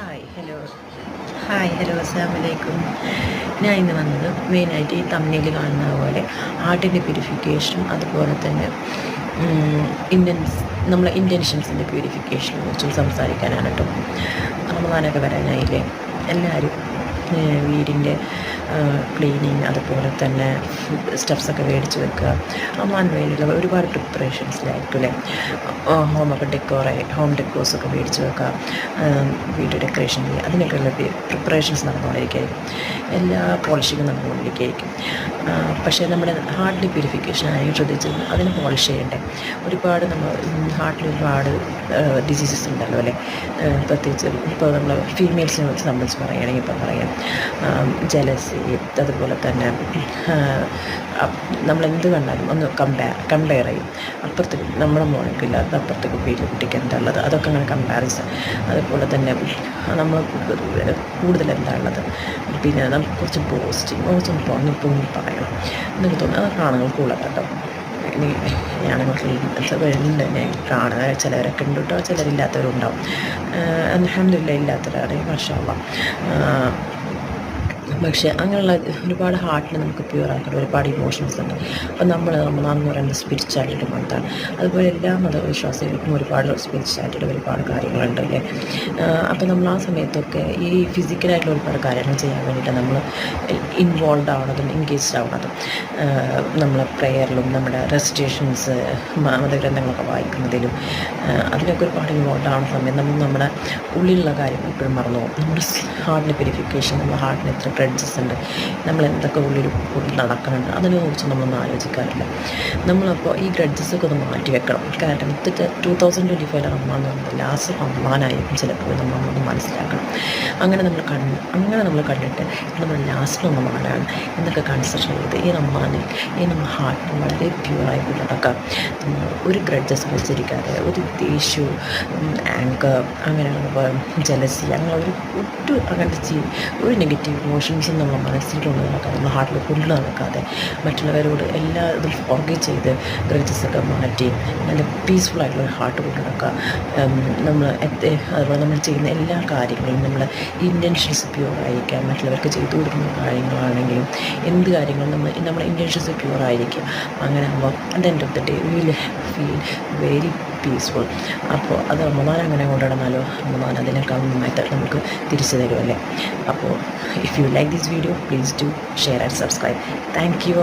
Hi hello അസ്സലാമലൈക്കും. ഞാൻ ഇന്ന് വന്നത് മെയിനായിട്ട് ഈ തമ്മിൽ കാണുന്ന പോലെ ഹാർട്ടിൻ്റെ പ്യൂരിഫിക്കേഷനും അതുപോലെ തന്നെ നമ്മളെ ഇൻറ്റൻഷൻസിൻ്റെ പ്യൂരിഫിക്കേഷനെ കുറിച്ചും സംസാരിക്കാനാണ് കേട്ടോ. റമദാനൊക്കെ വരാനായില്ലേ. എല്ലാവരും വീടിൻ്റെ ക്ലീനിങ് അതുപോലെ തന്നെ ഫുഡ് സ്റ്റഫ്സൊക്കെ മേടിച്ച് വെക്കുക. റമദാൻ വേണ്ടിയുള്ള ഒരുപാട് പ്രിപ്പറേഷൻസിലായിരിക്കും അല്ലേ. ഹോം ഡെക്കോസൊക്കെ മേടിച്ച് വെക്കുക, വീട് ഡെക്കറേഷൻ ചെയ്യുക, അതിനൊക്കെയുള്ള പ്രിപ്പറേഷൻസ് നടന്നുകൊണ്ടിരിക്കുകയായിരിക്കും. എല്ലാ പോളിഷിങ്ങും നടന്നുകൊണ്ടിരിക്കുകയായിരിക്കും. പക്ഷേ നമ്മുടെ ഹാർട്ടിൻ്റെ പ്യൂരിഫിക്കേഷൻ ആയി ശ്രദ്ധിച്ചത് അതിന് പോളിഷ് ചെയ്യണ്ടേ. ഒരുപാട് നമ്മൾ ഹാർട്ടിൽ ഒരുപാട് ഡിസീസസ് ഉണ്ടല്ലോ അല്ലേ. പ്രത്യേകിച്ച് ഇപ്പോൾ നമ്മൾ ഫീമെയിൽസിനെ സംബന്ധിച്ച് പറയുകയാണെങ്കിൽ ഇപ്പം പറയാം ജലസി, അതുപോലെ തന്നെ നമ്മളെന്ത് കണ്ടാലും ഒന്ന് കമ്പയർ ചെയ്യും. അപ്പുറത്തേക്ക് നമ്മുടെ മോനക്കില്ലാത്ത അപ്പുറത്തേക്ക് വീട്ടിൽ കുട്ടിക്ക് എന്താ ഉള്ളത് അതൊക്കെ അങ്ങനെ കമ്പാരിസൺ. അതുപോലെ തന്നെ നമ്മൾ കൂടുതൽ എന്താ ഉള്ളത്, പിന്നെ നമുക്ക് കുറച്ച് പോസിറ്റീവ് പൊങ്ങി പറയണം എന്നൊക്കെ തോന്നുന്നു. അതൊക്കെ ആണുങ്ങൾക്കുള്ളത് കേട്ടോ. ഇനി ആണുങ്ങൾക്ക് വരുന്നുണ്ട് തന്നെ കാണുക. ചിലവരൊക്കെ ഉണ്ട് കേട്ടോ, ചിലരില്ലാത്തവരുണ്ടാവും. അൽഹംദുലില്ലാഹ് ഇല്ലാത്തവരാണെങ്കിൽ മാഷാ അല്ലാഹ്. പക്ഷേ അങ്ങനെയുള്ള ഒരുപാട് ഹാർട്ടിൽ നമുക്ക് പ്യുവറാക്കുന്ന ഒരുപാട് ഇമോഷൻസ് ഉണ്ട്. അപ്പം നമ്മൾ എന്ന് പറയുന്നത് സ്പിരിച്വാലിറ്റി മതമാണ്. അതുപോലെ എല്ലാ മതവിശ്വാസികൾക്കും ഒരുപാട് സ്പിരിച്വാലിറ്റിയുടെ ഒരുപാട് കാര്യങ്ങളുണ്ട് അല്ലേ. അപ്പം നമ്മൾ ആ സമയത്തൊക്കെ ഈ ഫിസിക്കലായിട്ടുള്ള ഒരുപാട് കാര്യങ്ങൾ ചെയ്യാൻ വേണ്ടിയിട്ട് നമ്മൾ ഇൻവോൾവ് ആവണതും എൻഗേജ്ഡ് ആവണതും നമ്മളെ പ്രെയറിലും നമ്മുടെ റെസിറ്റേഷൻസ് മതഗ്രന്ഥങ്ങളൊക്കെ വായിക്കുന്നതിലും അതിലൊക്കെ ഒരുപാട് ഇൻവോൾവ് ആവുന്ന സമയം നമ്മൾ നമ്മുടെ ഉള്ളിലുള്ള കാര്യം എപ്പോഴും മറന്നു പോകും. നമ്മുടെ ഹാർട്ടിൻ്റെ പ്യൂരിഫിക്കേഷൻ, നമ്മുടെ ഹാർട്ടിന് എത്ര ഗ്രഡ്ജസ് ഉണ്ട്, നമ്മൾ എന്തൊക്കെ ഉള്ളിൽ നടക്കുന്നുണ്ട് അതിനെക്കുറിച്ച് നമ്മളൊന്നും ആലോചിക്കാറില്ല. നമ്മളപ്പോൾ ഈ ഗ്രഡ്ജസൊക്കെ ഒന്ന് മാറ്റി വെക്കണം. കാരണം 2025 റമദാൻ എന്ന് പറയുന്നത് ലാസ്റ്റ് റമദാനായിരിക്കും ചിലപ്പോൾ നമ്മളൊന്ന് മനസ്സിലാക്കണം. അങ്ങനെ നമ്മൾ കണ്ടിട്ട് നമ്മൾ ലാസ്റ്റ് റമദാനാണ് എന്നൊക്കെ കൺസിഡർ ചെയ്ത് ഈ റമദാനിൽ നമ്മുടെ ഹാർട്ടിന് വളരെ പ്യുവറായി കൊണ്ട് നടക്കാം. ഒരു ഗ്രഡ്ജസ് വെച്ചിരിക്കാതെ ഒരു ദേഷ്യവും ആങ്കർ അങ്ങനെയുള്ള ജലസി അങ്ങനെ അങ്ങനത്തെ ഒരു നെഗറ്റീവ് ഇമോഷൻസും നമ്മൾ മനസ്സിൽ കൊണ്ട് നടക്കാതെ, നമ്മൾ ഹാർട്ടിൽ കൊണ്ടു നടക്കാതെ മറ്റുള്ളവരോട് എല്ലാ ഇതും ഫോർഗേറ്റ് ചെയ്ത് ഗ്രഡ്ജസൊക്കെ മാറ്റി നല്ല പീസ്ഫുള്ളായിട്ടുള്ള ഒരു ഹാർട്ട് കൊണ്ട് നടക്കുക. അതുപോലെ നമ്മൾ ചെയ്യുന്ന എല്ലാ കാര്യങ്ങളും നമ്മൾ ഇൻറ്റൻഷൻസ് പ്യുവറായിരിക്കുക. മറ്റുള്ളവർക്ക് ചെയ്തു കൊടുക്കുന്ന കാര്യങ്ങളാണെങ്കിലും എന്ത് കാര്യങ്ങളും നമ്മുടെ ഇൻറ്റൻഷൻസ് പ്യുവറായിരിക്കുക. അങ്ങനെ ആകുമ്പോൾ at the end of the day will feel very peaceful. അപ്പോൾ അത് റമദാൻ അങ്ങനെ കൊണ്ടുനടന്നാലോ റമദാൻ അതിനേക്കാൾ നന്നായിട്ട് നമുക്ക് തിരിച്ചു തരുമല്ലേ. അപ്പോൾ if you like this video please do share and subscribe. Thank you.